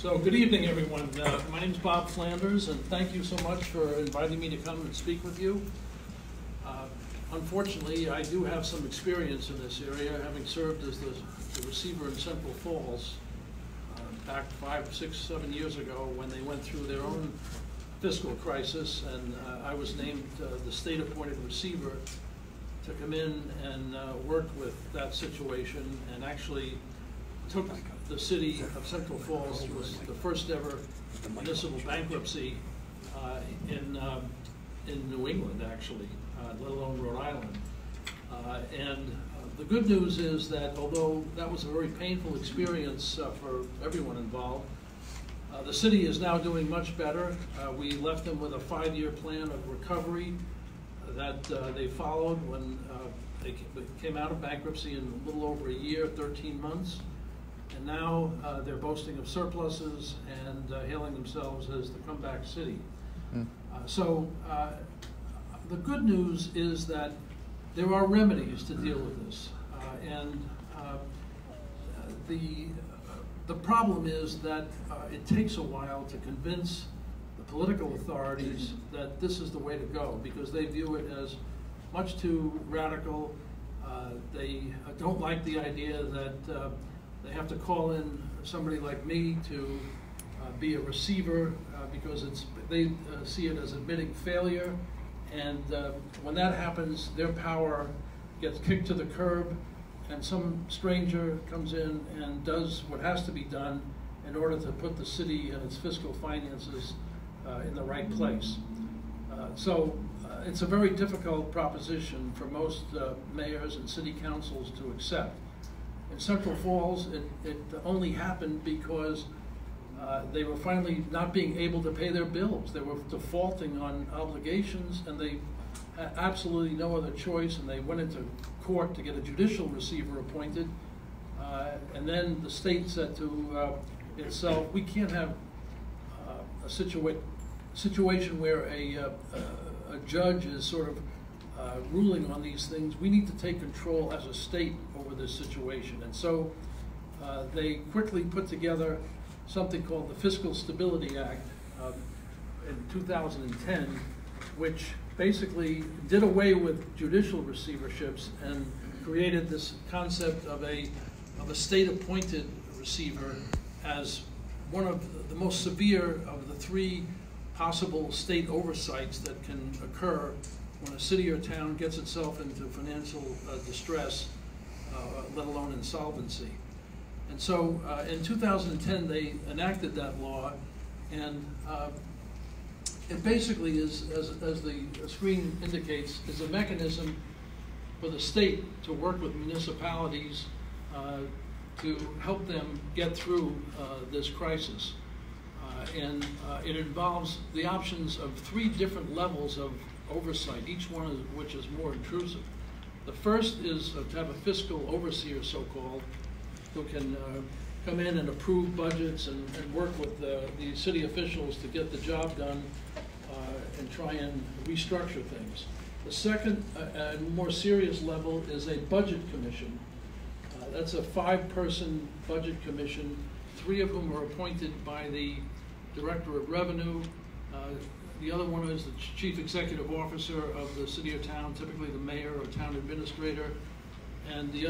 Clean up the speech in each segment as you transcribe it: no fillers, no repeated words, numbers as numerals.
So good evening, everyone. My name is Bob Flanders, and thank you so much for inviting me to come and speak with you. Unfortunately, I do have some experience in this area, having served as the receiver in Central Falls back 5, 6, 7 years ago when they went through their own fiscal crisis, and I was named the state-appointed receiver to come in and work with that situation, and actually took the city of Central Falls through the first ever municipal bankruptcy in New England, actually, let alone Rhode Island. The good news is that although that was a very painful experience for everyone involved, the city is now doing much better. We left them with a 5-year plan of recovery that they followed when they came out of bankruptcy in a little over a year, 13 months. And now they're boasting of surpluses and hailing themselves as the comeback city. So the good news is that there are remedies to deal with this. The problem is that it takes a while to convince the political authorities that this is the way to go, because they view it as much too radical. They don't like the idea that they have to call in somebody like me to be a receiver because they see it as admitting failure, and when that happens, their power gets kicked to the curb, and some stranger comes in and does what has to be done in order to put the city and its fiscal finances in the right place. So it's a very difficult proposition for most mayors and city councils to accept. In Central Falls, it only happened because they were finally not being able to pay their bills. They were defaulting on obligations, and they had absolutely no other choice, and they went into court to get a judicial receiver appointed. And then the state said to itself, we can't have a situation where a judge is sort of ruling on these things. We need to take control as a state over this situation. And so they quickly put together something called the Fiscal Stability Act in 2010, which basically did away with judicial receiverships and created this concept of a state-appointed receiver as one of the most severe of the 3 possible state oversights that can occur when a city or town gets itself into financial distress, let alone insolvency. And so in 2010, they enacted that law, and it basically is, as the screen indicates, is a mechanism for the state to work with municipalities to help them get through this crisis. And it involves the options of 3 different levels of oversight, each one of which is more intrusive. The first is to have a fiscal overseer, so-called, who can come in and approve budgets and work with the city officials to get the job done and try and restructure things. The second and more serious level is a budget commission. That's a 5-person budget commission, 3 of whom are appointed by the Director of Revenue. The other one is the Chief Executive Officer of the city or town, typically the mayor or town administrator. And the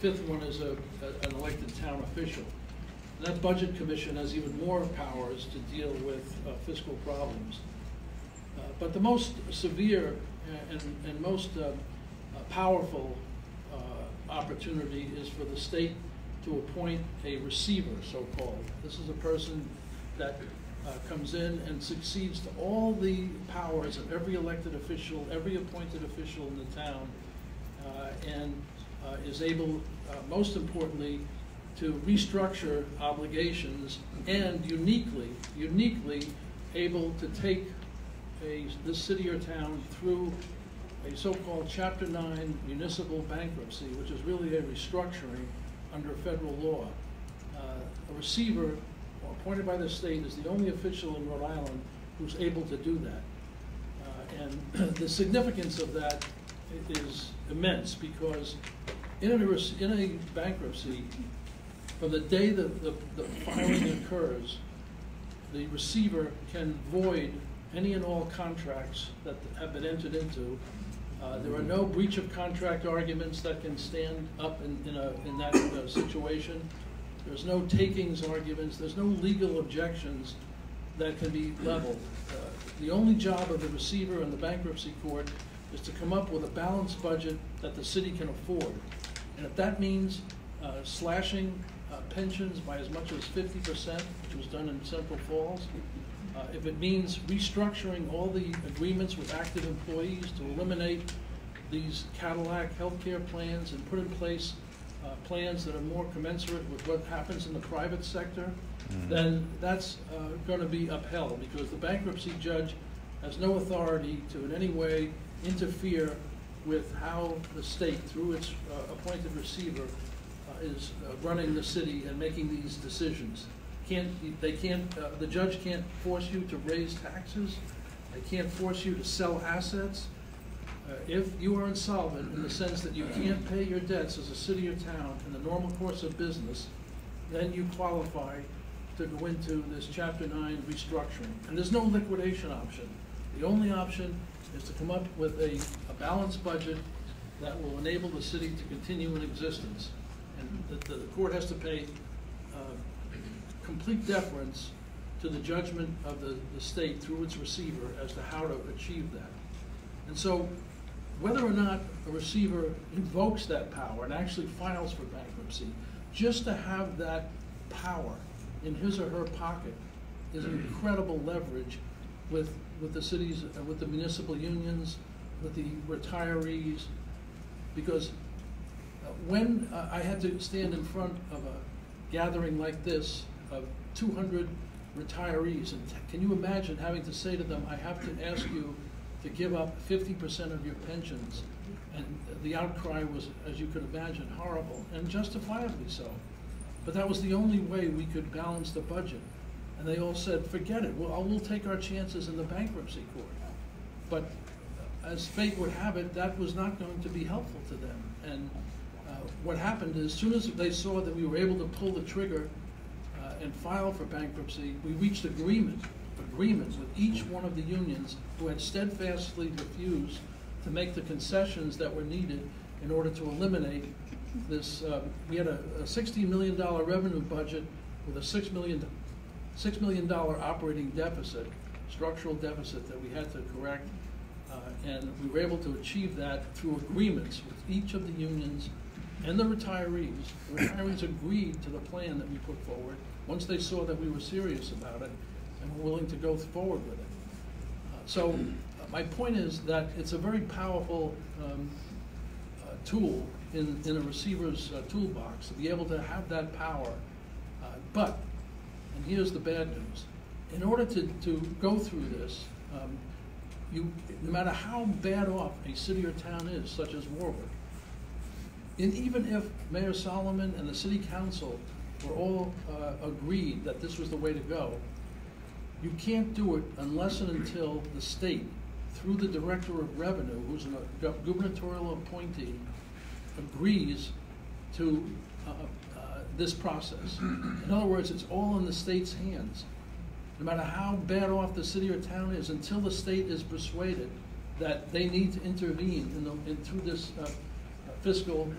5th one is an elected town official. And that budget commission has even more powers to deal with fiscal problems. But the most severe and most powerful opportunity is for the state to appoint a receiver, so-called. This is a person that comes in and succeeds to all the powers of every elected official, every appointed official in the town, and is able, most importantly, to restructure obligations, and uniquely able to take this city or town through a so-called Chapter 9 municipal bankruptcy, which is really a restructuring under federal law. A receiver appointed by the state is the only official in Rhode Island who's able to do that. And the significance of that is immense, because in a bankruptcy, from the day that the filing occurs, the receiver can void any and all contracts that have been entered into. There are no breach of contract arguments that can stand up in that situation. There's no takings arguments. There's no legal objections that can be leveled. The only job of the receiver and the bankruptcy court is to come up with a balanced budget that the city can afford. And if that means slashing pensions by as much as 50%, which was done in Central Falls, if it means restructuring all the agreements with active employees to eliminate these Cadillac healthcare plans and put in place plans that are more commensurate with what happens in the private sector, then that's going to be upheld, because the bankruptcy judge has no authority to in any way interfere with how the state, through its appointed receiver, is running the city and making these decisions. The judge can't force you to raise taxes. They can't force you to sell assets. If you are insolvent in the sense that you can't pay your debts as a city or town in the normal course of business, then you qualify to go into this Chapter 9 restructuring. And there's no liquidation option. The only option is to come up with a balanced budget that will enable the city to continue in existence. And the court has to pay complete deference to the judgment of the state through its receiver as to how to achieve that. And so whether or not a receiver invokes that power and actually files for bankruptcy, just to have that power in his or her pocket is an incredible leverage with the cities, with the municipal unions, with the retirees, because when I had to stand in front of a gathering like this of 200 retirees, and can you imagine having to say to them, I have to ask you to give up 50% of your pensions? And the outcry was, as you could imagine, horrible, and justifiably so. But that was the only way we could balance the budget. And they all said, forget it, we'll take our chances in the bankruptcy court. But as fate would have it, that was not going to be helpful to them. And what happened is, as soon as they saw that we were able to pull the trigger and file for bankruptcy, we reached agreements with each one of the unions who had steadfastly refused to make the concessions that were needed in order to eliminate this. We had a $60 million revenue budget with a $6 million operating deficit, structural deficit that we had to correct, and we were able to achieve that through agreements with each of the unions and the retirees. The retirees agreed to the plan that we put forward once they saw that we were serious about it and were willing to go forward with it. So my point is that it's a very powerful tool in a receiver's toolbox to be able to have that power. But, and here's the bad news, in order to go through this, no matter how bad off a city or town is, such as Warwick, and even if Mayor Solomon and the City Council were all agreed that this was the way to go, you can't do it unless and until the state, through the Director of Revenue, who's a gubernatorial appointee, agrees to this process. In other words, it's all in the state's hands. No matter how bad off the city or town is, until the state is persuaded that they need to intervene through this fiscal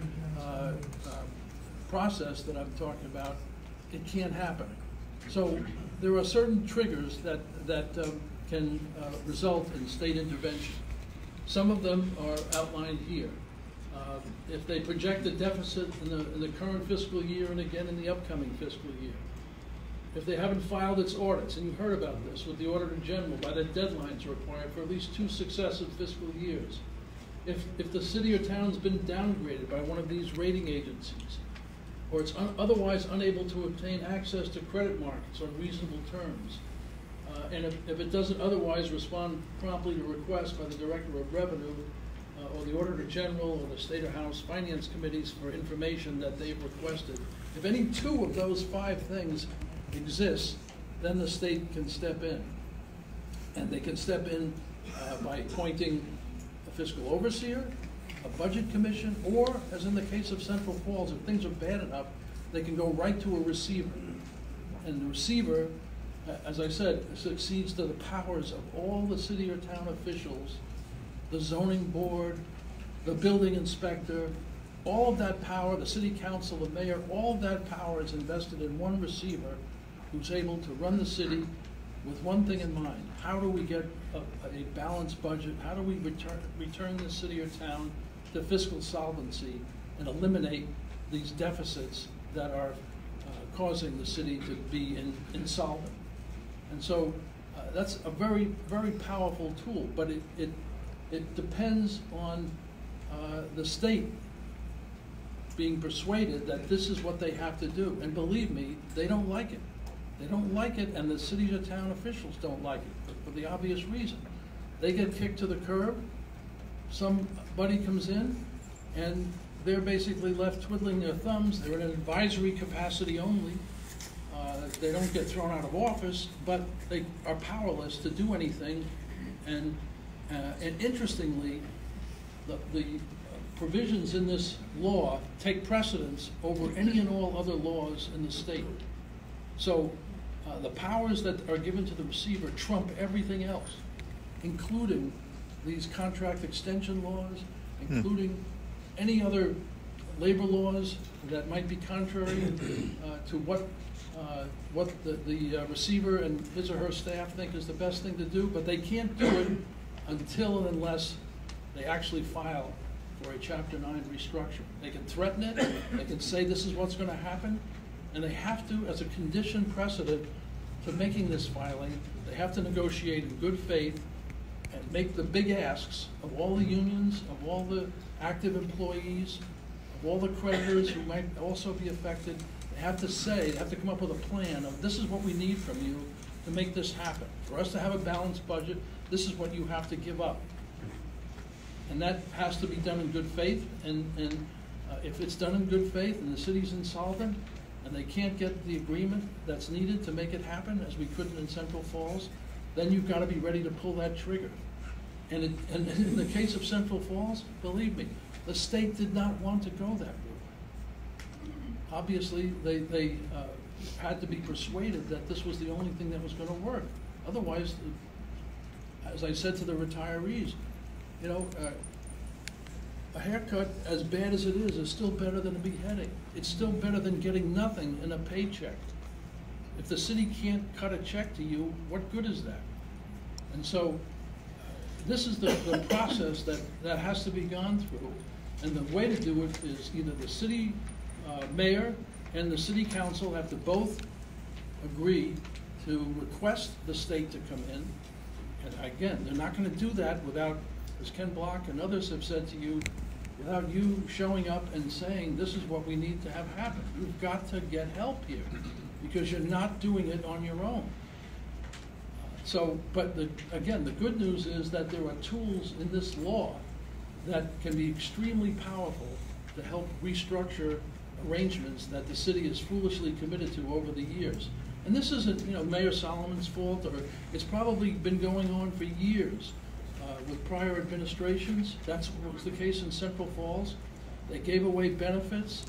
process that I'm talking about, it can't happen. So there are certain triggers that can result in state intervention. Some of them are outlined here. If they project a deficit in the current fiscal year and again in the upcoming fiscal year, if they haven't filed its audits, and you've heard about this with the Auditor General, by the deadlines required for at least 2 successive fiscal years, if the city or town's been downgraded by one of these rating agencies, or it's otherwise unable to obtain access to credit markets on reasonable terms, and if it doesn't otherwise respond promptly to requests by the Director of Revenue, or the Auditor General, or the State or House Finance Committees for information that they've requested, if any 2 of those 5 things exist, then the state can step in. And they can step in by appointing a fiscal overseer, a budget commission, or, as in the case of Central Falls, if things are bad enough, they can go right to a receiver. And the receiver as I said, succeeds to the powers of all the city or town officials, the zoning board, the building inspector, all of that power, the city council, the mayor, all of that power is invested in one receiver who's able to run the city with one thing in mind. How do we get a balanced budget? How do we return the city or town to fiscal solvency and eliminate these deficits that are causing the city to be insolvent? And so that's a very, very powerful tool, but it depends on the state being persuaded that this is what they have to do. And believe me, they don't like it. They don't like it, and the city or town officials don't like it for the obvious reason. They get kicked to the curb, somebody comes in, and they're basically left twiddling their thumbs. They're in an advisory capacity only. They don't get thrown out of office, but they are powerless to do anything. And interestingly, the provisions in this law take precedence over any and all other laws in the state. So the powers that are given to the receiver trump everything else, including these contract extension laws, including any other labor laws that might be contrary to what the receiver and his or her staff think is the best thing to do, but they can't do it until and unless they actually file for a Chapter 9 restructure. They can threaten it, they can say this is what's going to happen, and they have to, as a condition precedent to making this filing, they have to negotiate in good faith and make the big asks of all the unions, of all the active employees, of all the creditors who might also be affected. They have to say, they have to come up with a plan of this is what we need from you to make this happen. For us to have a balanced budget, this is what you have to give up. And that has to be done in good faith, and if it's done in good faith and the city's insolvent and they can't get the agreement that's needed to make it happen, as we couldn't in Central Falls, then you've got to be ready to pull that trigger. And in the case of Central Falls, believe me, the state did not want to go that route. Obviously, they had to be persuaded that this was the only thing that was going to work. Otherwise, as I said to the retirees, you know, a haircut, as bad as it is still better than a beheading. It's still better than getting nothing in a paycheck. If the city can't cut a check to you, what good is that? And so this is the process that has to be gone through. And the way to do it is either the city mayor and the city council have to both agree to request the state to come in. And again, they're not going to do that without, as Ken Block and others have said to you, without you showing up and saying, this is what we need to have happen. You've got to get help here because you're not doing it on your own. So, but again, the good news is that there are tools in this law that can be extremely powerful to help restructure arrangements that the city is foolishly committed to over the years. And this isn't, you know, Mayor Solomon's fault, or it's probably been going on for years. With prior administrations, that's what was the case in Central Falls. They gave away benefits,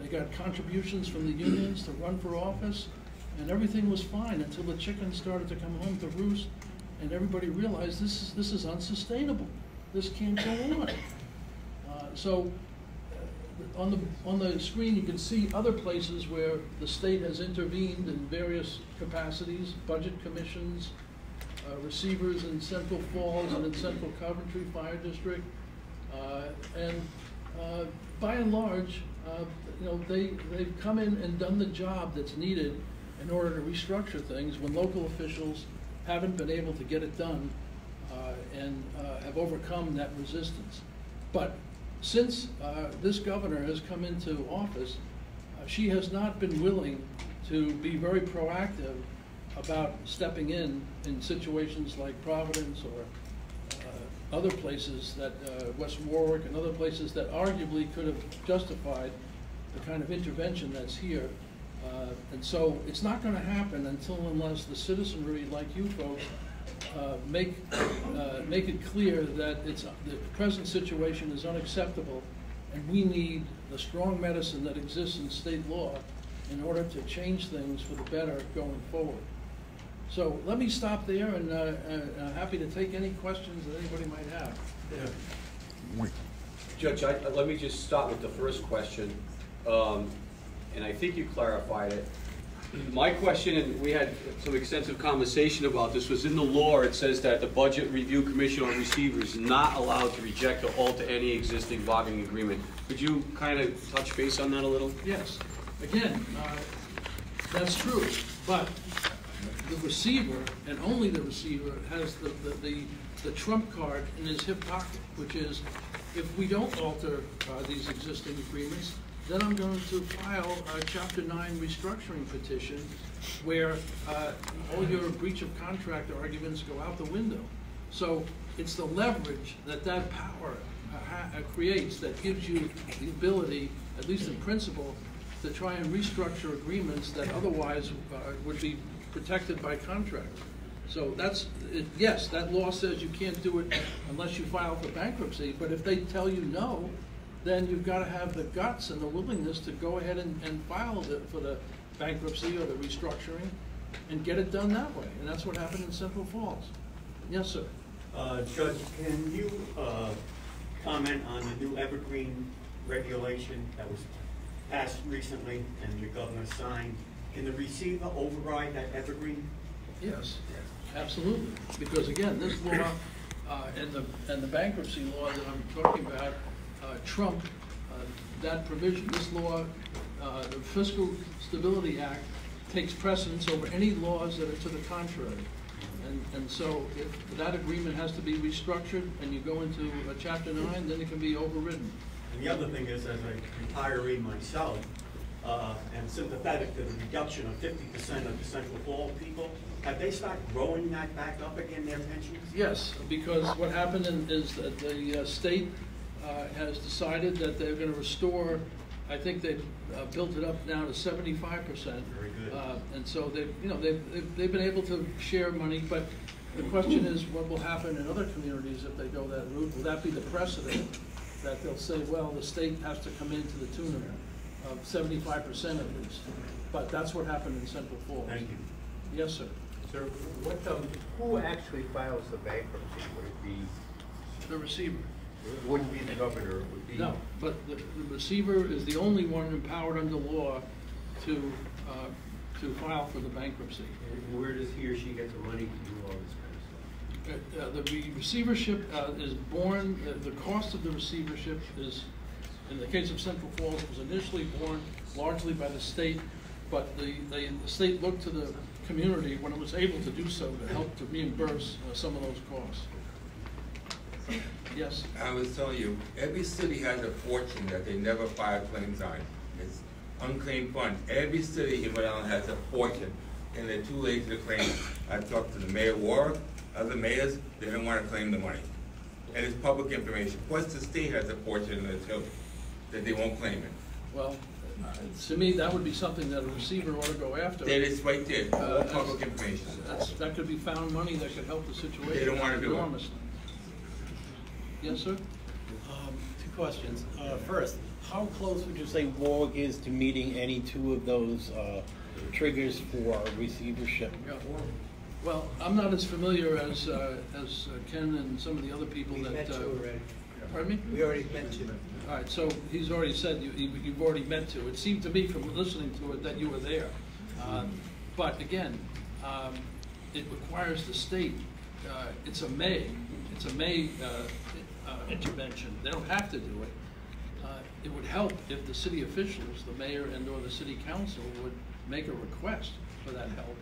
they got contributions from the unions to run for office, and everything was fine until the chickens started to come home to roost, and everybody realized this is unsustainable. This can't go on. So on the screen you can see other places where the state has intervened in various capacities, budget commissions, receivers in Central Falls and in Central Coventry Fire District, and by and large, you know, they've come in and done the job that's needed in order to restructure things when local officials haven't been able to get it done and have overcome that resistance. But since this governor has come into office, she has not been willing to be very proactive about stepping in situations like Providence or other places that, West Warwick and other places that arguably could have justified the kind of intervention that's here. And so it's not going to happen until unless the citizenry like you folks make it clear that the present situation is unacceptable and we need the strong medicine that exists in state law in order to change things for the better going forward. So let me stop there, and I'm happy to take any questions that anybody might have. Yeah. Judge, let me just start with the first question, and I think you clarified it. My question, and we had some extensive conversation about this, was in the law it says that the Budget Review Commission or receiver is not allowed to reject or alter any existing bargaining agreement. Could you kind of touch base on that a little? Yes. Again, that's true, but the receiver, and only the receiver, has the trump card in his hip pocket, which is, if we don't alter these existing agreements, then I'm going to file a Chapter 9 restructuring petition where all your breach of contract arguments go out the window. So it's the leverage that power creates that gives you the ability, at least in principle, to try and restructure agreements that otherwise would be protected by contract. So yes, that law says you can't do it unless you file for bankruptcy, but if they tell you no, then you've got to have the guts and the willingness to go ahead and file for the bankruptcy or the restructuring and get it done that way. And that's what happened in Central Falls. Yes, sir. Judge, can you comment on the new evergreen regulation that was passed recently and the governor signed? Can the receiver override that evergreen? Yes, absolutely. Because again, this law and the bankruptcy law that I'm talking about trump that provision. This law, the Fiscal Stability Act, takes precedence over any laws that are to the contrary. And so if that agreement has to be restructured and you go into a Chapter 9, then it can be overridden. And the other thing is, as a retiree myself, and sympathetic to the reduction of 50% of the Central Falls people, have they started growing that back up again, their pensions? Yes, because what happened is that the state has decided that they're going to restore. I think they've built it up now to 75%. Very good. And so they've been able to share money, but the question is what will happen in other communities if they go that route? Will that be the precedent that they'll say, well, the state has to come in to the tune of 75% at least? But that's what happened in Central Falls. Thank you. Yes, sir. Sir, who actually files the bankruptcy? Would it be The receiver. It wouldn't be the governor, it would be... No, but the receiver is the only one empowered under law to file for the bankruptcy. And where does he or she get the money to do all this kind of stuff? The receivership is born, the cost of the receivership is, in the case of Central Falls, was initially borne largely by the state, but the state looked to the community when it was able to do so to help to reimburse some of those costs. Yes? I was telling you, every city has a fortune that they never file claims on. It's unclaimed funds. Every city in Rhode Island has a fortune, and they're too lazy to claim it. I've talked to the mayor of Warwick, other mayors, they don't want to claim the money. And it's public information. Plus, the state has a fortune in it too, that they won't claim it. Well, to me, that would be something that a receiver ought to go after. That is right there, all public information. That could be found money that could help the situation. They don't want to do enormously. Yes, sir? Two questions. First, how close would you say Warwick is to meeting any two of those triggers for receivership? Yeah. Well, I'm not as familiar as Ken and some of the other people We that... met you already. Pardon me? We already met you. All right, so he's already said you've already met to. It seemed to me from listening to it that you were there. But again, it requires the state. It's a May intervention. They don't have to do it. It would help if the city officials, the mayor and or the city council, would make a request for that help.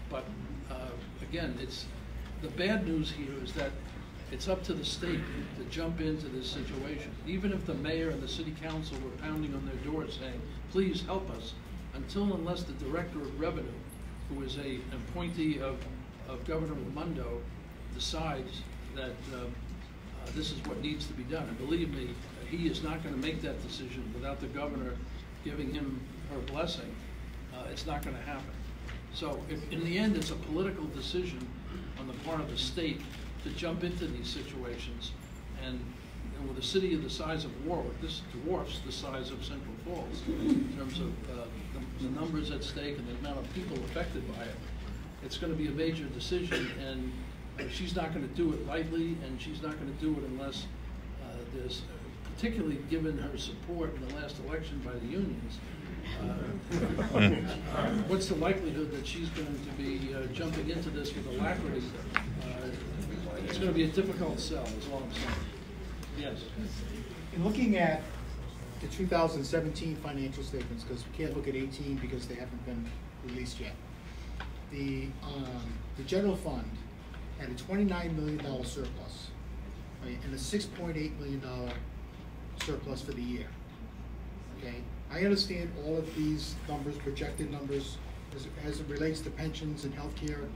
But again, the bad news here is that it's up to the state to jump into this situation. Even if the mayor and the city council were pounding on their doors saying, please help us, unless the director of revenue, who is an appointee of Governor Raimondo, decides that this is what needs to be done. And believe me, he is not going to make that decision without the governor giving him her blessing. It's not going to happen. So in the end, it's a political decision on the part of the state to jump into these situations. And with a city of the size of Warwick, this dwarfs the size of Central Falls in terms of the numbers at stake and the amount of people affected by it. it's going to be a major decision, and she's not going to do it lightly, and she's not going to do it unless there's, particularly given her support in the last election by the unions, what's the likelihood that she's going to be jumping into this with alacrity? It's going to be a difficult sell, is all I'm saying. Yes. In looking at the 2017 financial statements, because we can't look at 18 because they haven't been released yet, the general fund had a $29 million surplus, right, and a $6.8 million surplus for the year. Okay, I understand all of these numbers, projected numbers, as it relates to pensions and healthcare,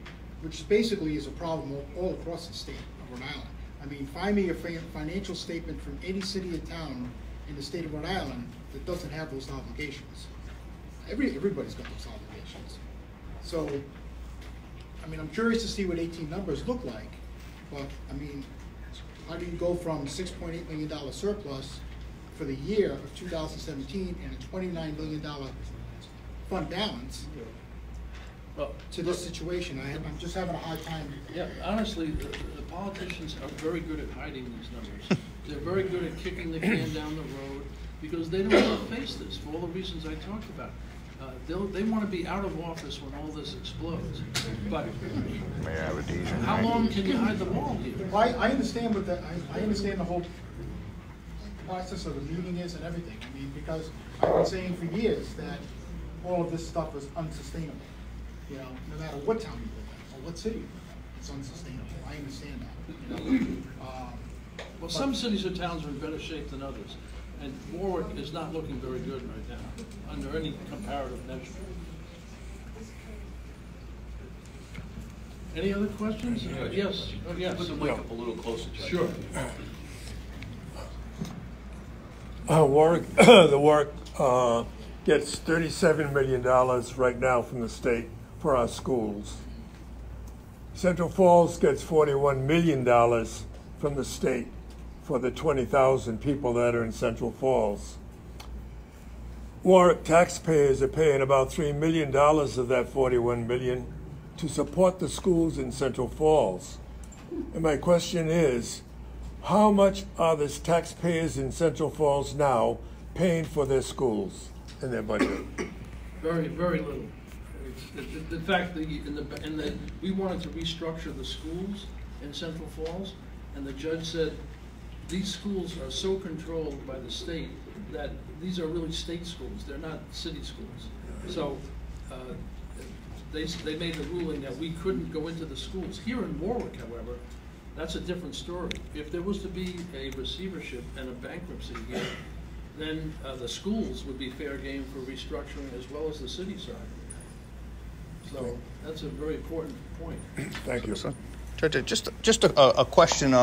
which basically is a problem all across the state of Rhode Island. I mean, find me a financial statement from any city or town in the state of Rhode Island that doesn't have those obligations. Everybody's got those obligations. So, I mean, I'm curious to see what 18 numbers look like, but I mean, how do you go from $6.8 million surplus for the year of 2017 and a $29 million fund balance to this situation? I'm just having a hard time. Yeah, honestly, the politicians are very good at hiding these numbers. They're very good at kicking the can down the road because they don't want to face this for all the reasons I talked about. They want to be out of office when all this explodes. But how long can you hide the ball here? Well, I understand what I understand the whole process of the meeting is and everything. I mean, because I've been saying for years that all of this stuff is unsustainable. You know, no matter what town you live in or what city you live in, it's unsustainable. I understand that. You know? Well, some cities or towns are in better shape than others. And Warwick is not looking very good right now, under any comparative measure. Any other questions? Yes. Oh, yes. Put the mic up a little closer, Judge. Sure. Warwick, the Warwick gets $37 million right now from the state for our schools. Central Falls gets $41 million from the state for the 20,000 people that are in Central Falls. Warwick taxpayers are paying about $3 million of that $41 million to support the schools in Central Falls. And my question is, how much are the taxpayers in Central Falls now paying for their schools and their budget? Very, very little. In fact, we wanted to restructure the schools in Central Falls, and the judge said these schools are so controlled by the state that these are really state schools. They're not city schools. So they made the ruling that we couldn't go into the schools. Here in Warwick, however, that's a different story. If there was to be a receivership and a bankruptcy here, then the schools would be fair game for restructuring as well as the city side. So that's a very important point. Thank you. Judge, just a question.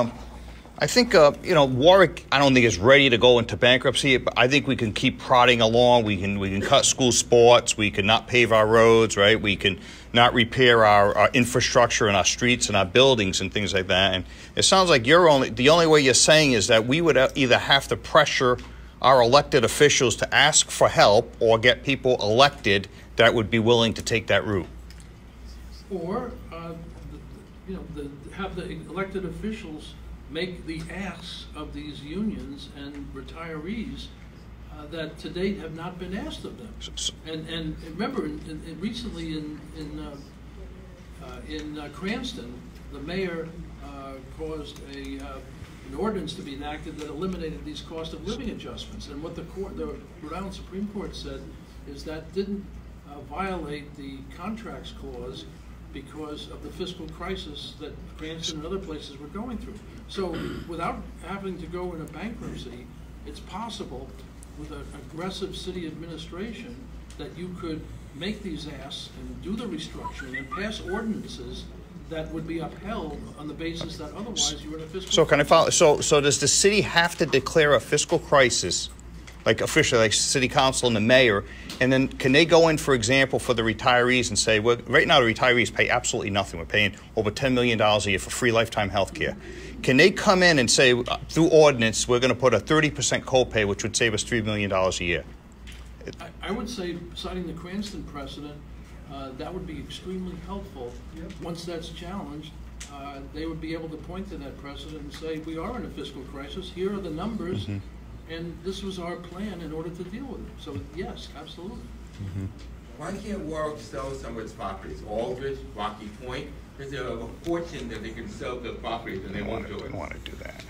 I think, Warwick, I don't think is ready to go into bankruptcy, but I think we can keep prodding along. We can cut school sports. We can not pave our roads, right? We can not repair our infrastructure and our streets and our buildings and things like that. And it sounds like the only way you're saying is that we would either have to pressure our elected officials to ask for help or get people elected that would be willing to take that route. Or, have the elected officials make the asks of these unions and retirees that to date have not been asked of them. And remember, recently in Cranston, the mayor caused an ordinance to be enacted that eliminated these cost of living adjustments. And what the Rhode Island Supreme Court said is that didn't violate the contracts clause because of the fiscal crisis that Cranston and other places were going through. So without having to go into bankruptcy, it's possible with an aggressive city administration that you could make these asks and do the restructuring and pass ordinances that would be upheld on the basis that otherwise you were in a fiscal crisis. So can I follow? So does the city have to declare a fiscal crisis, like officially, like city council and the mayor, and then can they go in, for example, for the retirees and say, well, right now the retirees pay absolutely nothing. We're paying over $10 million a year for free lifetime health care. Can they come in and say, through ordinance, we're going to put a 30% copay, which would save us $3 million a year? I would say, citing the Cranston precedent, that would be extremely helpful. Once that's challenged, they would be able to point to that precedent and say, we are in a fiscal crisis, here are the numbers, and this was our plan in order to deal with it. So yes, absolutely. Why can't Warwick sell some of its properties? Aldrich, Rocky Point, because they have a fortune that they can sell the properties and they won't do it. Want to do that?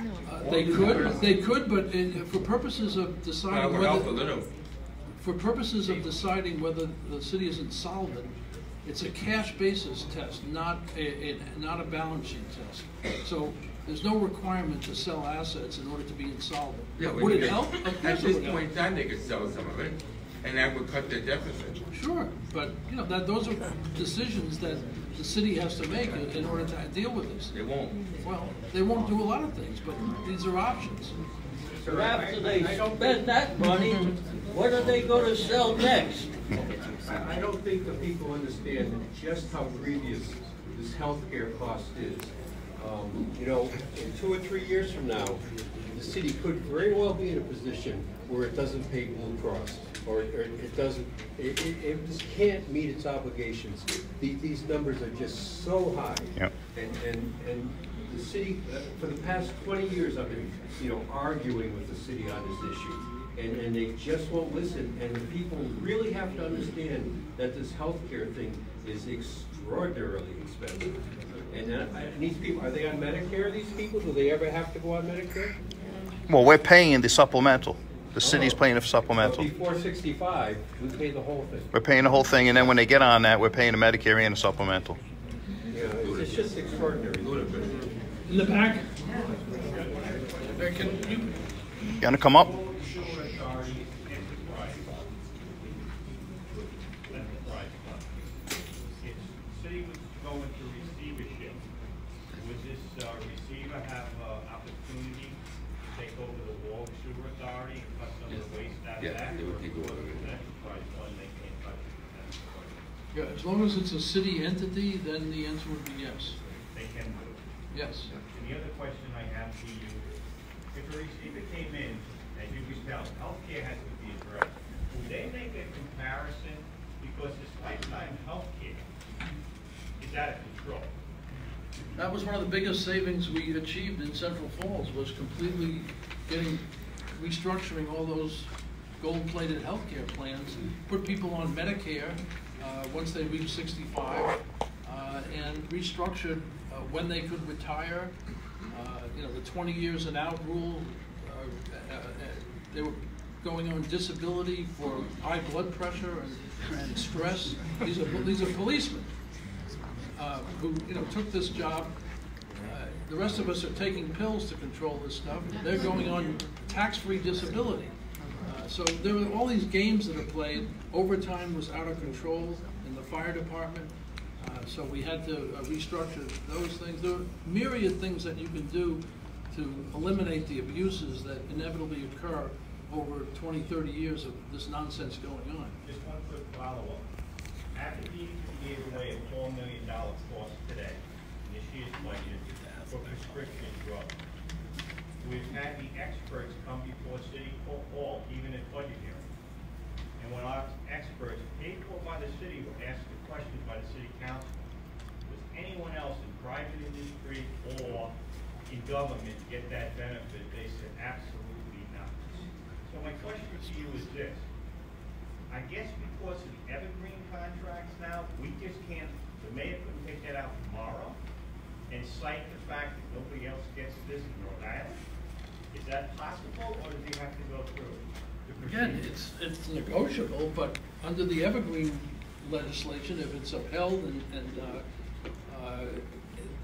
They could, but for purposes of deciding whether, for purposes of deciding whether the city is insolvent, it's a cash basis test, not a balance sheet test. So there's no requirement to sell assets in order to be insolvent. Yeah, would it help? Of at course it this would help. point in time, they could sell some of it, and that would cut their deficit. Sure, but you know those are decisions that the city has to make in order to deal with this. They won't. Well, they won't do a lot of things, but these are options. So after they spend that money, what are they going to sell next? I don't think the people understand just how grievous this healthcare cost is. You know, in 2 or 3 years from now, the city could very well be in a position where it doesn't pay Blue Cross, or it doesn't, it just can't meet its obligations. These numbers are just so high. Yep. And the city, for the past 20 years, I've been, arguing with the city on this issue. And they just won't listen, and the people really have to understand that this healthcare thing is extraordinarily expensive. And these people, are they on Medicare, these people? Do they ever have to go on Medicare? Well, we're paying the supplemental. The city's paying the supplemental. But before 65, we pay the whole thing. We're paying the whole thing, and then when they get on that, we're paying the Medicare and the supplemental. Yeah, it's just extraordinary. In the back. Can you? You want to come up? Yeah, as long as it's a city entity, then the answer would be yes. They can do it. Yes. And the other question I have to you, if a receiver came in, as you can tell, healthcare has to be addressed, would they make a comparison? Because this lifetime healthcare is out of control. That was one of the biggest savings we achieved in Central Falls, was completely restructuring all those gold-plated healthcare plans, put people on Medicare once they reached 65, and restructured when they could retire. The 20 years and out rule. They were going on disability for high blood pressure and stress. These are policemen who took this job. The rest of us are taking pills to control this stuff. They're going on tax-free disability. So there were all these games that are played. Overtime was out of control in the fire department. So we had to restructure those things. There are myriad things that you can do to eliminate the abuses that inevitably occur over 20, 30 years of this nonsense going on. Just one quick follow-up. After DDP gave away a $4 million cost today, in this year's budget, for prescription drugs, we've had the experts come before City Hall, even at budget hearings. And when our experts, paid for by the city, were asked the question by the city council, was anyone else in private industry or in government get that benefit? They said absolutely not. So my question to you is this. I guess because of the evergreen contracts now, we just can't, the mayor couldn't take that out tomorrow and cite the fact that nobody else gets this in Rhode Island? Is that possible, or does he have to go through it? Again, it's negotiable, but under the evergreen legislation, if it's upheld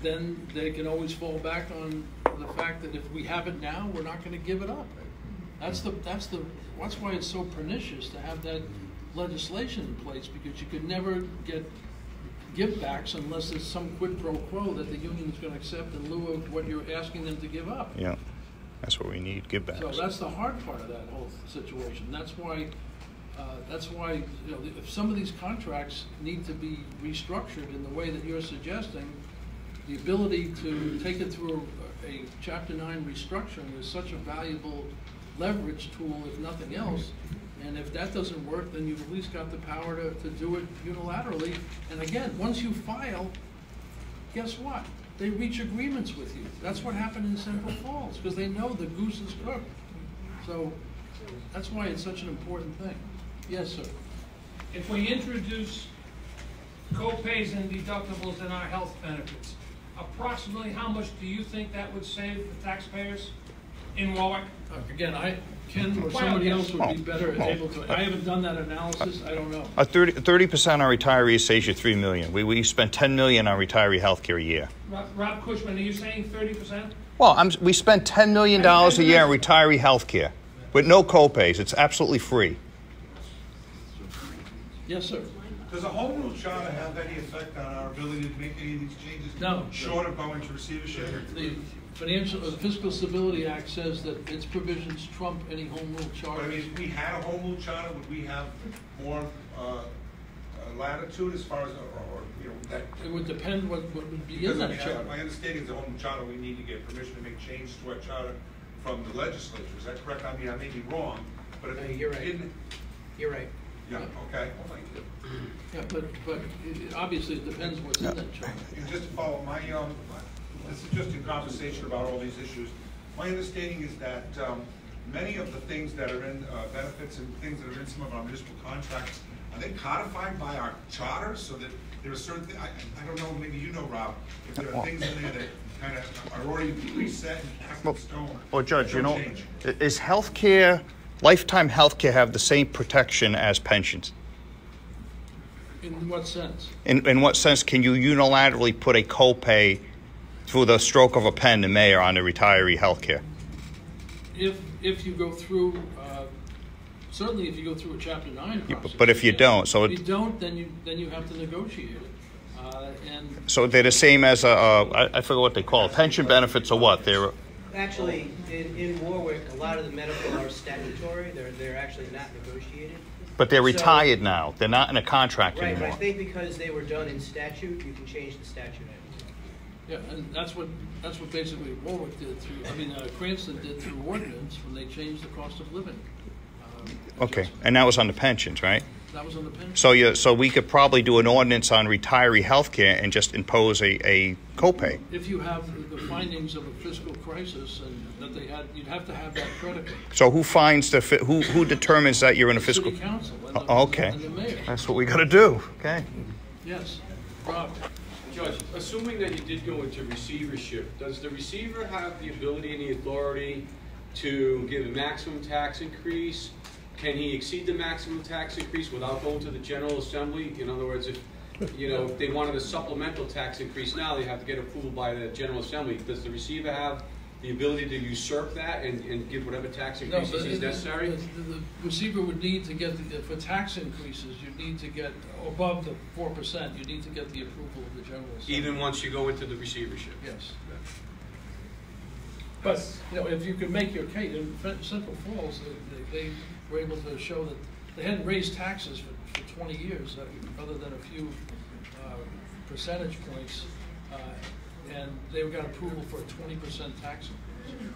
then they can always fall back on the fact that if we have it now, we're not going to give it up. That's why it's so pernicious to have that legislation in place, because you could never get give-backs unless there's some quid pro quo that the union is going to accept in lieu of what you're asking them to give up. Yeah, that's what we need, give-backs. So that's the hard part of that whole situation. That's why if some of these contracts need to be restructured in the way that you're suggesting, the ability to take it through a Chapter 9 restructuring is such a valuable leverage tool, if nothing else. And if that doesn't work, then you've at least got the power to do it unilaterally. And again, once you file, guess what? They reach agreements with you. That's what happened in Central Falls, because they know the goose is cooked. So that's why it's such an important thing. Yes, sir. If we introduce co-pays and deductibles in our health benefits, approximately how much do you think that would save the taxpayers in Warwick? Again, Ken or somebody else would be better able to. I haven't done that analysis. I don't know. 30% on retirees saves you $3 million. We spend $10 million on retiree health care a year. Rob Cushman, are you saying 30%? Well, we spend $10 million a year on retiree health care with no co-pays. It's absolutely free. Yes, sir. Does a home rule charter have any effect on our ability to make any of these changes? No. Short of going to receivership? The Fiscal Stability Act says that its provisions trump any home rule charter. But I mean, if we had a home rule charter, would we have more latitude as far as, or you know, that? It would depend what would be in that charter. My understanding is the home rule charter, we need to get permission to make changes to our charter from the legislature. Is that correct? I mean, I may be wrong, but if you're right. didn't. You're right. Yeah, okay. Well, thank you. Yeah, but obviously it depends what's in that charter. And just to follow, this is just in conversation about all these issues. My understanding is that many of the things that are in benefits and things that are in some of our municipal contracts, are they codified by our charter so that there are certain things, I don't know, maybe you know, Rob, if there are things in there that kind of are already preset and cast in stone. Well, Judge, you know, is healthcare, lifetime healthcare have the same protection as pensions? In what sense? In what sense can you unilaterally put a copay through the stroke of a pen, the mayor, on the retiree health care? If you go through, certainly if you go through a Chapter 9 process. But if you don't, so if you don't, then you have to negotiate it. So they're the same as I forget what they call it, pension benefits or what? They're actually in Warwick, a lot of the medical are statutory. They're actually not negotiated. But they're retired now. They're not in a contract anymore. Right, but I think because they were done in statute, you can change the statute. Yeah, and that's what basically Warwick did through. I mean, Cranston did through ordinance when they changed the cost of living. Okay, and that was on the pensions, right? That was on the pensions. So we could probably do an ordinance on retiree health care and just impose a copay. If you have the findings of a fiscal crisis and that they had, you'd have to have that predicate. So who finds who determines that you're in a fiscal? City council. Okay, and the mayor. That's what we got to do. Okay. Yes, Rob. Judge, assuming that you did go into receivership, does the receiver have the ability and the authority to give a maximum tax increase? Can he exceed the maximum tax increase without going to the General Assembly? In other words, if they wanted a supplemental tax increase now, they have to get approval by the General Assembly. Does the receiver have the ability to usurp that and give whatever tax increases is necessary? The receiver would need to get, for tax increases, you'd need to get above the 4%, you need to get the approval of the General Assembly. Even once you go into the receivership? Yes. But, if you could make your case, in Central Falls, they were able to show that they hadn't raised taxes for 20 years, other than a few percentage points, and they got approval for a 20% tax increase.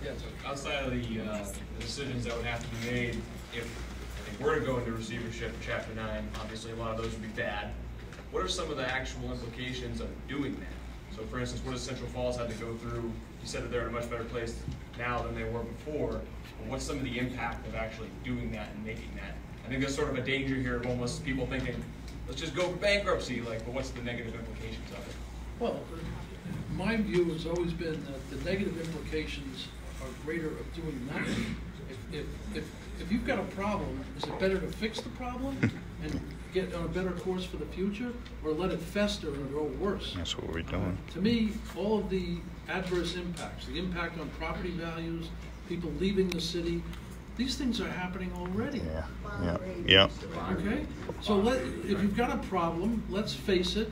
Yes. Outside of the decisions that would have to be made, if they were to go into receivership, Chapter 9, obviously a lot of those would be bad. What are some of the actual implications of doing that? So, for instance, what does Central Falls have to go through? You said that they're in a much better place now than they were before. But what's some of the impact of actually doing that and making that? I think there's sort of a danger here of almost people thinking, let's just go for bankruptcy, but what's the negative implications of it? Well, my view has always been that the negative implications are greater of doing nothing. If you've got a problem, is it better to fix the problem and get on a better course for the future, or let it fester and grow worse? That's what we're doing. To me, all of the adverse impacts, the impact on property values, people leaving the city, these things are happening already. Yeah. Okay? So if you've got a problem, let's face it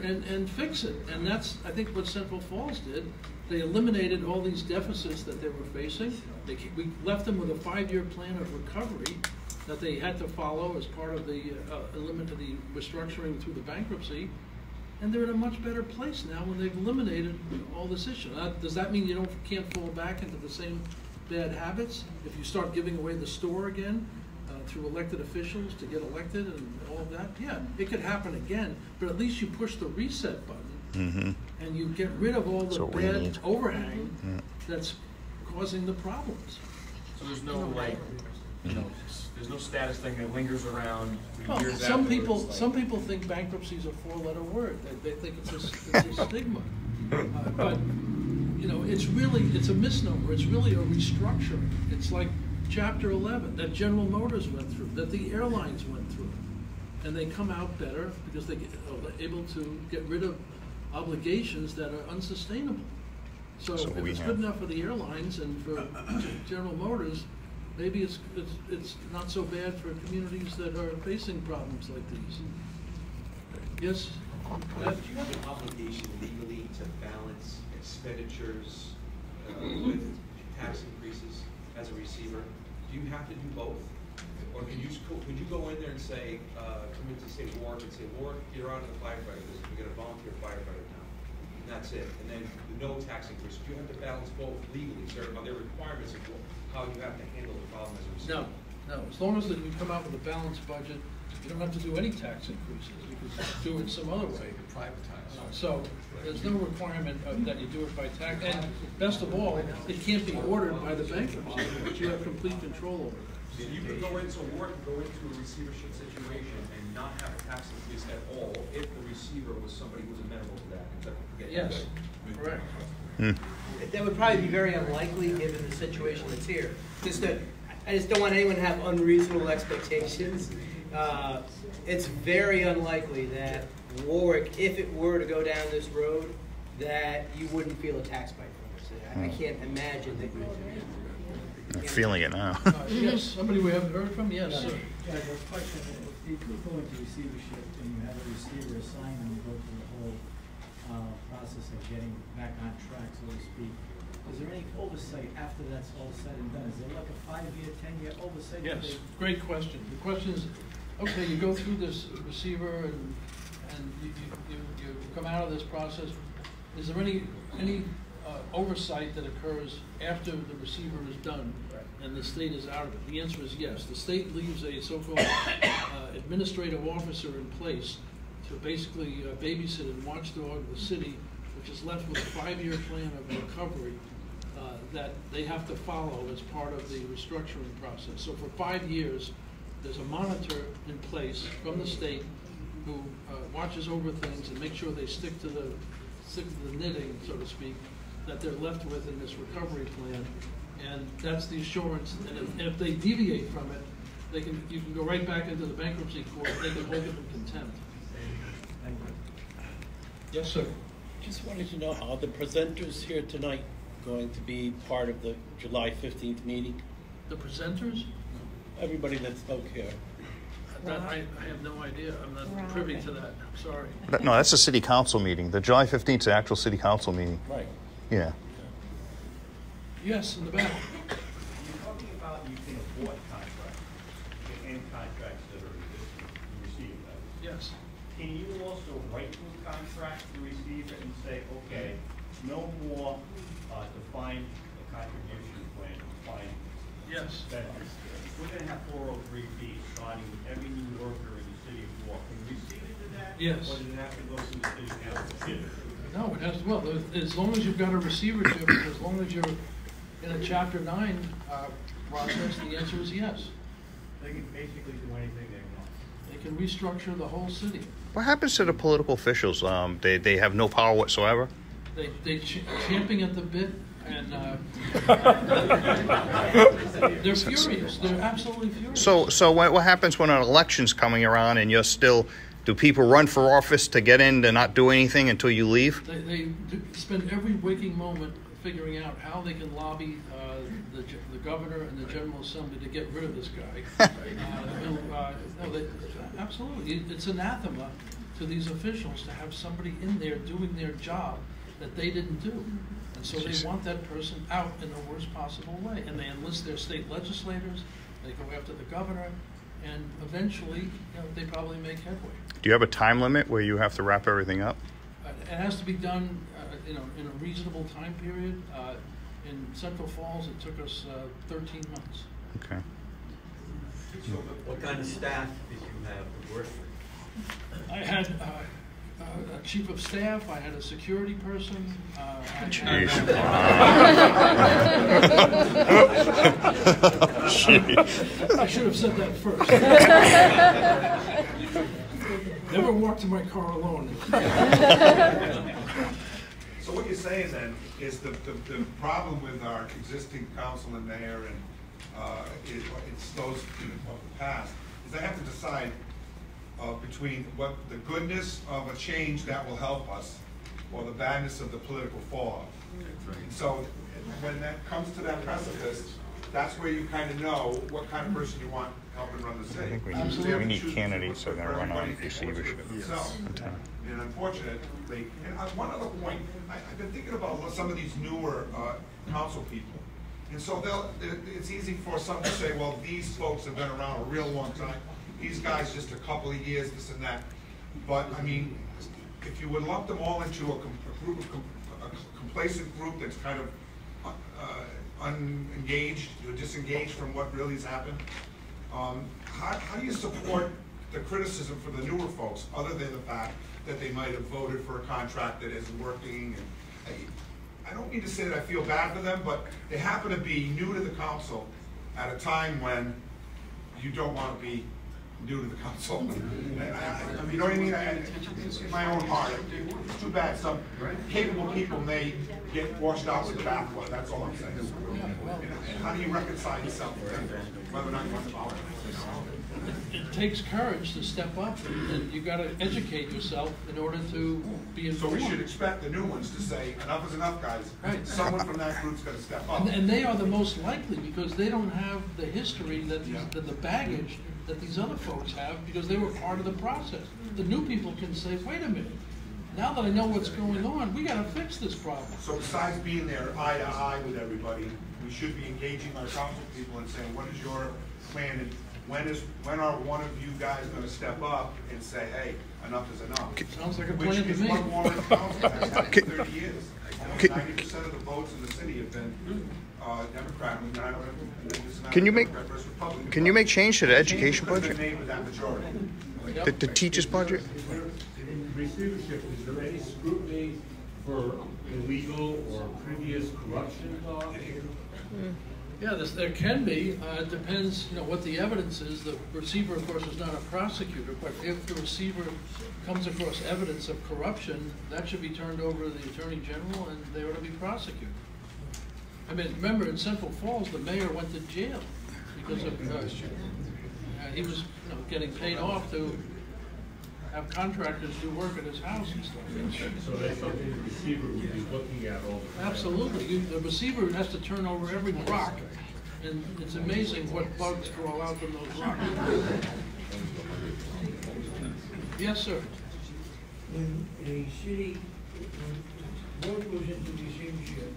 and fix it. And that's, I think, what Central Falls did. They eliminated all these deficits that they were facing. We left them with a 5-year plan of recovery that they had to follow as part of the element of the restructuring through the bankruptcy. and they're in a much better place now when they've eliminated all this issue. Does that mean you can't fall back into the same bad habits if you start giving away the store again through elected officials to get elected and all of that? Yeah, it could happen again, but at least you push the reset button and you get rid of all the bad overhang that's causing the problems. So there's no there's no status thing that lingers around Well, years some people afterwards, think bankruptcy is a four-letter word. They think it's a stigma. But it's a misnomer. It's really a restructuring. It's like Chapter 11 that General Motors went through, that the airlines went through, and they come out better because they're able to get rid of obligations that are unsustainable. So if it's good enough for the airlines and for General Motors, maybe it's not so bad for communities that are facing problems like these. Yes? Do you have an obligation legally to balance expenditures with tax increases as a receiver? Do you have to do both? Or could you go in there and say, come into say Warwick and say, Warwick, you're out of the firefighter business, we got a volunteer firefighter now. And that's it. And then no tax increase. Do you have to balance both legally? Are there requirements of how you have to handle the problem as a receiver? No. As long as you come out with a balanced budget, you don't have to do any tax increases. You can do it some other way. Privatize. So there's no requirement that you do it by tax. And best of all, it can't be ordered by the bankruptcy, but you have complete control over it. So you could go into a receivership situation and not have a tax increase at all if the receiver was somebody who was amenable to that. Yes, correct. That would probably be very unlikely given the situation that's here. I just don't want anyone to have unreasonable expectations. It's very unlikely that Warwick, if it were to go down this road, that you wouldn't feel a tax bite from it. I can't imagine that you would. I'm feeling it now. Yes, somebody we haven't heard from? Yes, sir. Yeah, the question, if you go into receivership and you have a receiver assigned and you go through the whole process of getting back on track, so to speak, is there any oversight after that's all said and done? Is there like a 5-year, 10-year oversight? Yes, great question. The question is, okay, you go through this receiver and you come out of this process. Is there any oversight that occurs after the receiver is done and the state is out of it? The answer is yes. The state leaves a so-called administrative officer in place to basically babysit and watchdog the city, which is left with a 5-year plan of recovery that they have to follow as part of the restructuring process. So for 5 years, there's a monitor in place from the state who watches over things and makes sure they stick to the knitting, so to speak, that they're left with in this recovery plan, and that's the assurance. And if they deviate from it, you can go right back into the bankruptcy court. They can hold it in contempt. Yes, sir. Just wanted to know, are the presenters here tonight going to be part of the July 15th meeting? The presenters? Everybody that spoke here. I have no idea. I'm not privy to that. I'm sorry. No, that's a city council meeting. The July 15th is the actual city council meeting. Right. Yeah. Yes, in the back. You're talking about you can abort contracts, and contracts that are existing, you receive that. Yes. Can you also write to a contract to receive it and say, okay, no more defined contribution plan, defined yes. benefits. We're going to have 403B starting with every new worker in the city of Warwick. Can we receive it to that? Yes. Or does it have to go through the city council? No, it has, well, as long as you've got a receivership, as long as you're in a Chapter 9 process, the answer is yes. They can basically do anything they want. They can restructure the whole city. What happens to the political officials? They have no power whatsoever? They champing at the bit, and they're furious. They're absolutely furious. So what happens when an election's coming around and you're still... Do people run for office to get in to not do anything until you leave? They spend every waking moment figuring out how they can lobby the governor and the General Assembly to get rid of this guy. Absolutely. It's anathema to these officials to have somebody in there doing their job that they didn't do. And so they want that person out in the worst possible way. And they enlist their state legislators, they go after the governor, and eventually, they probably make headway. Do you have a time limit where you have to wrap everything up? It has to be done, in a reasonable time period. In Central Falls, it took us 13 months. Okay. So what kind of staff did you have to work with? I had a chief of staff, I had a security person. I should have said that first. Never walk to my car alone. So what you're saying then is the problem with our existing council and mayor and it's those of the past is they have to decide between what the goodness of a change that will help us or the badness of the political fallout. And so when that comes to that precipice, that's where you kind of know what kind of person you want helping run the city. I think we need candidates that are going to run on receivership. And unfortunately, and one other point, I've been thinking about some of these newer council people. And so it's easy for some to say, well, these folks have been around a real long time. These guys just a couple of years, this and that. But I mean, if you would lump them all into a complacent group that's kind of unengaged, disengaged from what really has happened, how do you support the criticism for the newer folks, other than the fact that they might have voted for a contract that isn't working? And I don't mean to say that I feel bad for them, but they happen to be new to the council at a time when you don't want to be new to the council. You know what I mean? In my own heart, it's too bad some capable people may get washed out with the bathwater. That's all I'm saying. And how do you reconcile yourself with whether or not you want to follow it? It takes courage to step up, and you've got to educate yourself in order to be informed. So we should expect the new ones to say, enough is enough, guys. Right. Someone from that group's going to step up. And they are the most likely, because they don't have the history, the baggage that these other folks have, because they were part of the process. The new people can say, wait a minute, now that I know what's going on, we got to fix this problem. So besides being there eye to eye with everybody, we should be engaging our council people and saying, what is your plan? And when are one of you guys going to step up and say, hey, enough is enough? Sounds like a plan to me. Which is what Warwick Council has had for 30 years. 90% of the votes in the city have been Democrat. Can you make change to the education budget? The teachers' budget? In receivership, is there any scrutiny for illegal or previous corruption laws? Yeah, there can be. It depends, what the evidence is. The receiver, of course, is not a prosecutor, but if the receiver comes across evidence of corruption, that should be turned over to the Attorney General, and they ought to be prosecuted. I mean, remember, in Central Falls, the mayor went to jail because of he was, getting paid off to have contractors do work at his house and stuff. So that's something the receiver would be looking at all the time. Absolutely. The receiver has to turn over every rock, and it's amazing what bugs crawl out from those rocks. Yes, sir. When a city, when vote goes into receivership,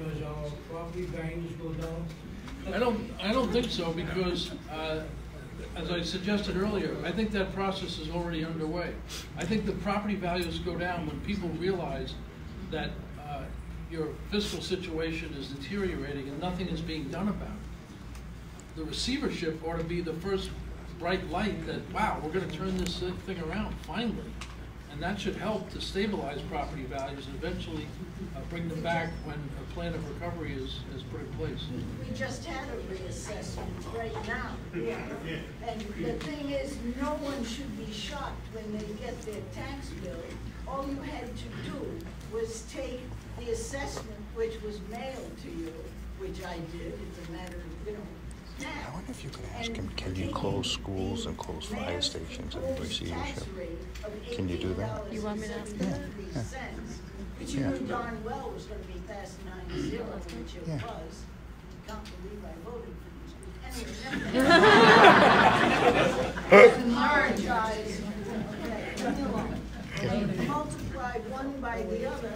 does our property values go down? I don't think so, because as I suggested earlier, I think that process is already underway. I think the property values go down when people realize that your fiscal situation is deteriorating and nothing is being done about it. The receivership ought to be the first bright light that, wow, we're going to turn this thing around, finally. And that should help to stabilize property values and eventually bring them back when a plan of recovery is put in place. We just had a reassessment right now. And the thing is, no one should be shocked when they get their tax bill. All you had to do was take the assessment which was mailed to you, which I did. It's a matter of, I wonder if you could ask him, can you close schools and close fire stations and receivership? Can you do that? You want me to ask that? Which you knew darn well was going to be past 9-0, which it was. Can't believe I voted for these people. Anyway, and multiply one by the other,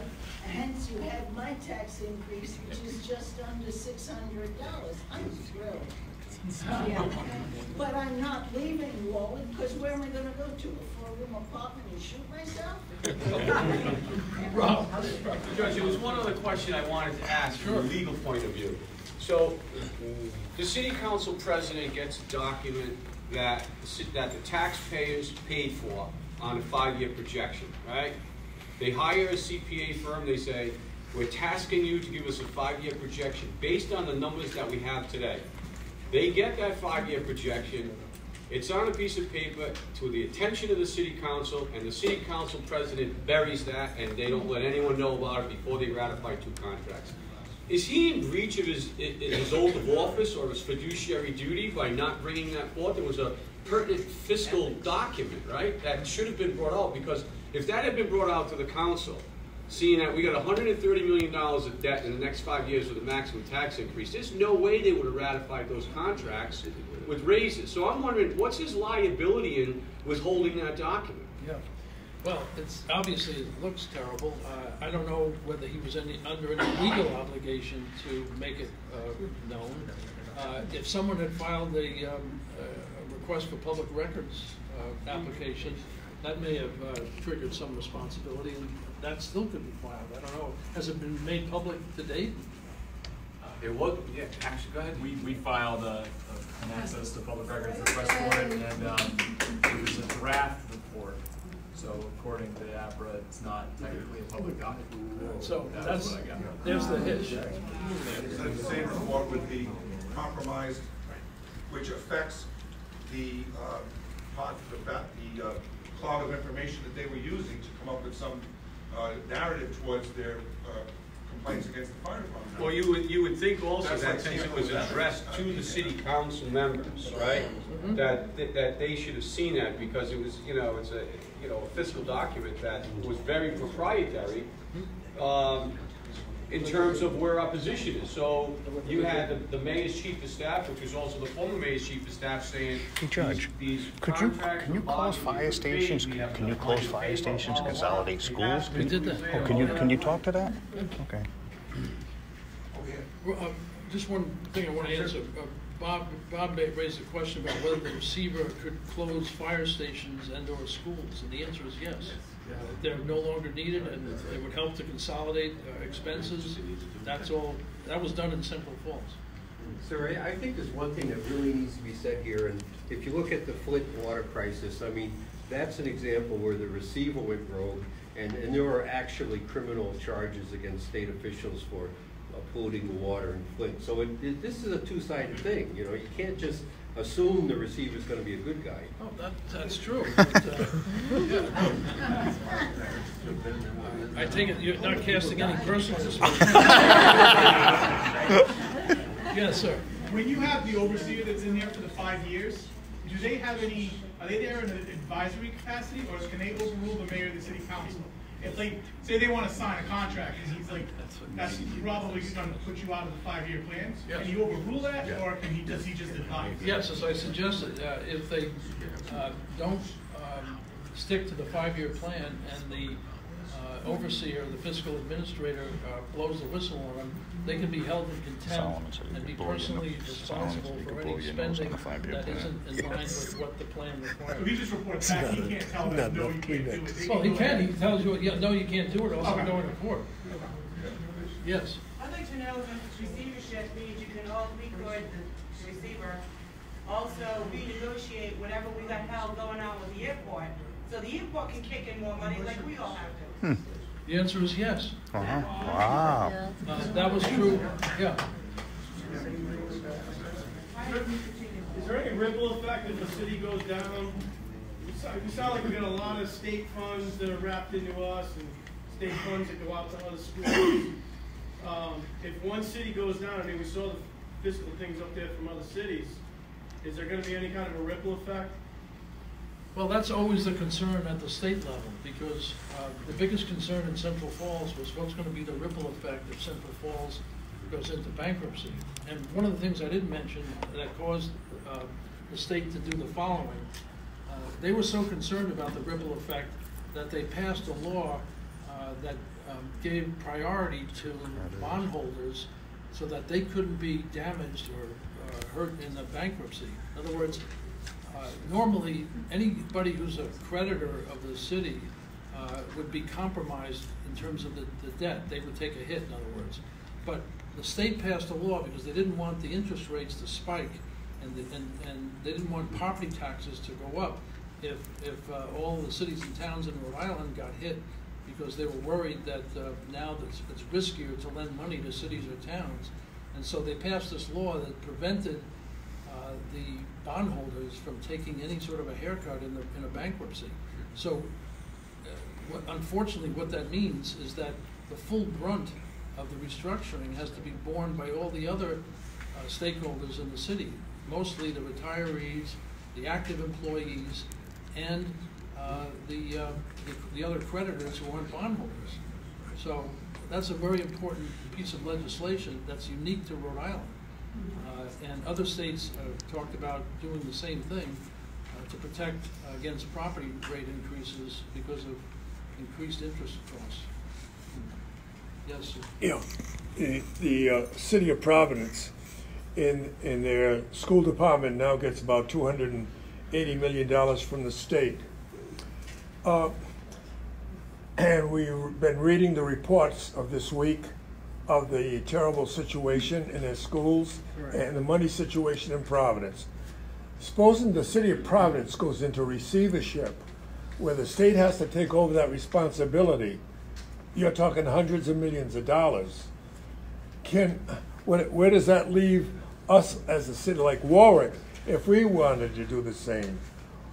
hence you had my tax increase, which is just under $600. I'm thrilled. Yeah. But I'm not leaving Warwick, because where am I gonna go to? A 4-room apartment and shoot myself? Judge, there was one other question I wanted to ask from a legal point of view. So, the city council president gets a document that the taxpayers paid for on a 5-year projection, right? They hire a CPA firm, they say, we're tasking you to give us a 5-year projection based on the numbers that we have today. They get that 5-year projection, it's on a piece of paper to the attention of the city council, and the city council president buries that, and they don't let anyone know about it before they ratify 2 contracts. Is he in breach of his oath of office or his fiduciary duty by not bringing that forth? There was a pertinent fiscal document, right, that should have been brought out, because if that had been brought out to the council, seeing that we got $130 million of debt in the next 5 years with a maximum tax increase, there's no way they would have ratified those contracts with raises. So I'm wondering, what's his liability in withholding that document? Yeah. Well, it's obviously it looks terrible. I don't know whether he was under any legal obligation to make it known. If someone had filed a request for public records application, that may have triggered some responsibility, and that still could be filed. I don't know. Has it been made public to date? It was, yeah, actually, go ahead. We filed an access to public records request for it, and it was a draft report. So according to the APRA, it's not technically a public document. So that's what I got. There's the hitch. The same report would be compromised, which affects the cloud of information that they were using to come up with some narrative towards their complaints against the fire department. Well, you would think also that since it was addressed to the city council members, right, that they should have seen that, because it was, it's a a fiscal document that was very proprietary in terms of where our position is. So you had the mayor's chief of staff, which was also the former mayor's chief of staff, saying, "Hey, Judge, can you close fire stations? Can you close fire stations, consolidate schools? We did that. Oh, can you talk to that? Okay. Just one thing I want to answer. Bob raised a question about whether the receiver could close fire stations and/or schools, and the answer is yes. They're no longer needed, and it would help to consolidate expenses. That's all. That was done in Central Falls. Sir, I think there's one thing that really needs to be said here, and if you look at the Flint water crisis, I mean, that's an example where the receiver went rogue, and there are actually criminal charges against state officials for polluting the water in Flint. So this is a two-sided thing. You can't just assume the receiver's going to be a good guy. Oh, that's true. I take it you're not casting any personal aspersions. Yes, sir. When you have the overseer that's in there for the 5 years, do they have any? Are they there in an advisory capacity, or can they overrule the mayor of the city council? If they say they want to sign a contract, and he's like, that's probably going to put you out of the 5-year plan. Yes. Can you overrule that, or does he just advise? Yes, as I suggested, if they don't stick to the 5-year plan, and the overseer, the fiscal administrator, blows the whistle on them, they can be held in contempt and be personally responsible for any spending that isn't in line with what the plan requires. So he just reports back, he can't tell them, no, you can't do it. Well, he can. He tells you, no, you can't do it, or else I'm going to court. Yes. I'd like to know if receivership means you can all be good, the receiver, also renegotiate whatever we got held going on with the airport, so the airport can kick in more money like we all have to. The answer is yes. Wow. That was true, yeah. Is there any ripple effect if the city goes down? We sound like we got a lot of state funds that are wrapped into us, and state funds that go out to other schools. If one city goes down, I mean, we saw the fiscal things up there from other cities. Is there going to be any kind of a ripple effect? Well, that's always the concern at the state level, because the biggest concern in Central Falls was what's going to be the ripple effect if Central Falls goes into bankruptcy. And one of the things I didn't mention that caused the state to do the following, they were so concerned about the ripple effect that they passed a law that gave priority to bondholders so that they couldn't be damaged or hurt in a bankruptcy. In other words, normally anybody who's a creditor of the city would be compromised in terms of the debt. They would take a hit, in other words. But the state passed a law because they didn't want the interest rates to spike, and they didn't want property taxes to go up if all the cities and towns in Rhode Island got hit, because they were worried that now it's riskier to lend money to cities or towns. And so they passed this law that prevented the bondholders from taking any sort of a haircut in a bankruptcy. So unfortunately what that means is that the full brunt of the restructuring has to be borne by all the other stakeholders in the city, mostly the retirees, the active employees, and the other creditors who aren't bondholders. So that's a very important piece of legislation that's unique to Rhode Island. And other states talked about doing the same thing to protect against property rate increases because of increased interest costs. Yes, sir. Yeah, the city of Providence in their school department now gets about $280 million from the state. And we've been reading the reports of this week of the terrible situation in their schools and the money situation in Providence. Supposing the city of Providence goes into receivership, where the state has to take over that responsibility, you're talking hundreds of millions of dollars. Where does that leave us as a city like Warwick if we wanted to do the same?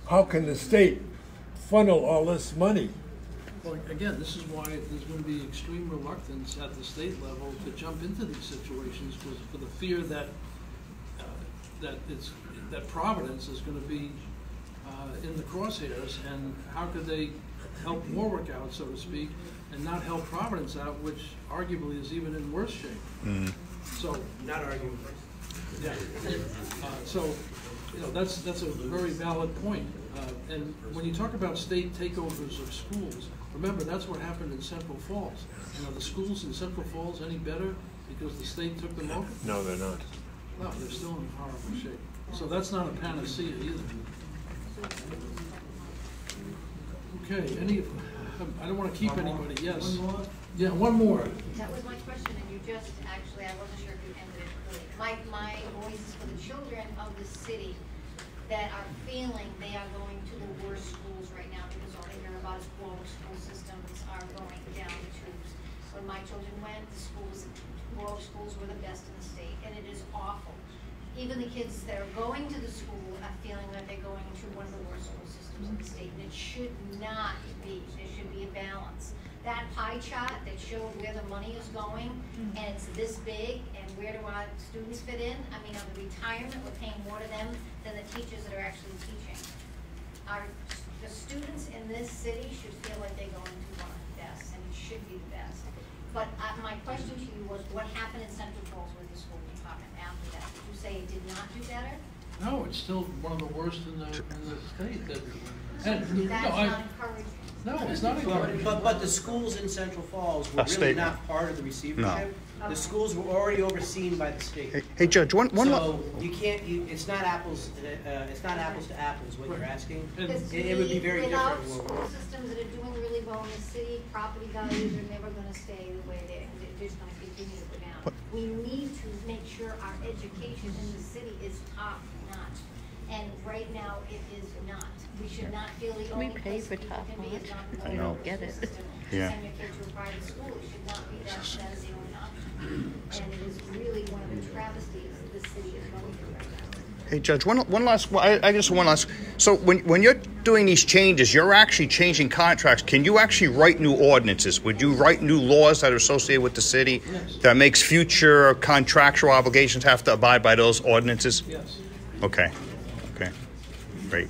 How can the state funnel all this money? Well, again, this is why there's going to be extreme reluctance at the state level to jump into these situations, for the fear that that Providence is going to be in the crosshairs, and how could they help Warwick out, so to speak, and not help Providence out, which arguably is even in worse shape. Mm-hmm. So not arguing. Yeah. So that's a very valid point. And when you talk about state takeovers of schools, remember that's what happened in Central Falls. Are the schools in Central Falls any better because the state took them over? No, they're not. No, they're still in horrible shape. So that's not a panacea either. Okay, I don't want to keep anybody. Yes. One more? Yeah, one more. That was my question, and you just actually, I wasn't sure if you ended it early. My voice is for the children of the city that are feeling they are going to the worst schools right now because all they hear about is Warwick school systems are going down the tubes. When my children went, Warwick schools were the best in the state, and it is awful. Even the kids that are going to the school are feeling that they're going to one of the worst school systems in the state, and it should not be. There should be a balance. That pie chart that showed where the money is going, and it's this big, and where do our students fit in? I mean, on the retirement, we're paying more to them than the teachers that are actually teaching. The students in this city should feel like they're going to one of the best, and it should be the best. But my question to you was, what happened in Central Falls with the school department after that? Did you say it did not do better? No, it's still one of the worst in the state. That's not encouraging. No, it's not encouraging. But the schools in Central Falls were really not part of the receivership. No. The schools were already overseen by the state. Hey, Judge, one. So you can't. It's not apples. It's not apples to apples. What you're asking. It would be very without different. School systems that are doing really well in the city, property values are never going to stay the way they're just going to continue to go down. We need to make sure our education in the city is top notch, and right now it is not. We should not feel the only place people can be is not I don't get it. Yeah. Send your kid to a private school. It should not be that is the only option. And it is really one of the travesties that this city is going through right now. Hey, Judge, one last. I just one last. So when you're doing these changes, you're actually changing contracts. Can you actually write new ordinances? Would you write new laws that are associated with the city that makes future contractual obligations have to abide by those ordinances? Yes. Okay. Okay. Great.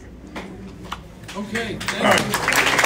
Okay. Thank you.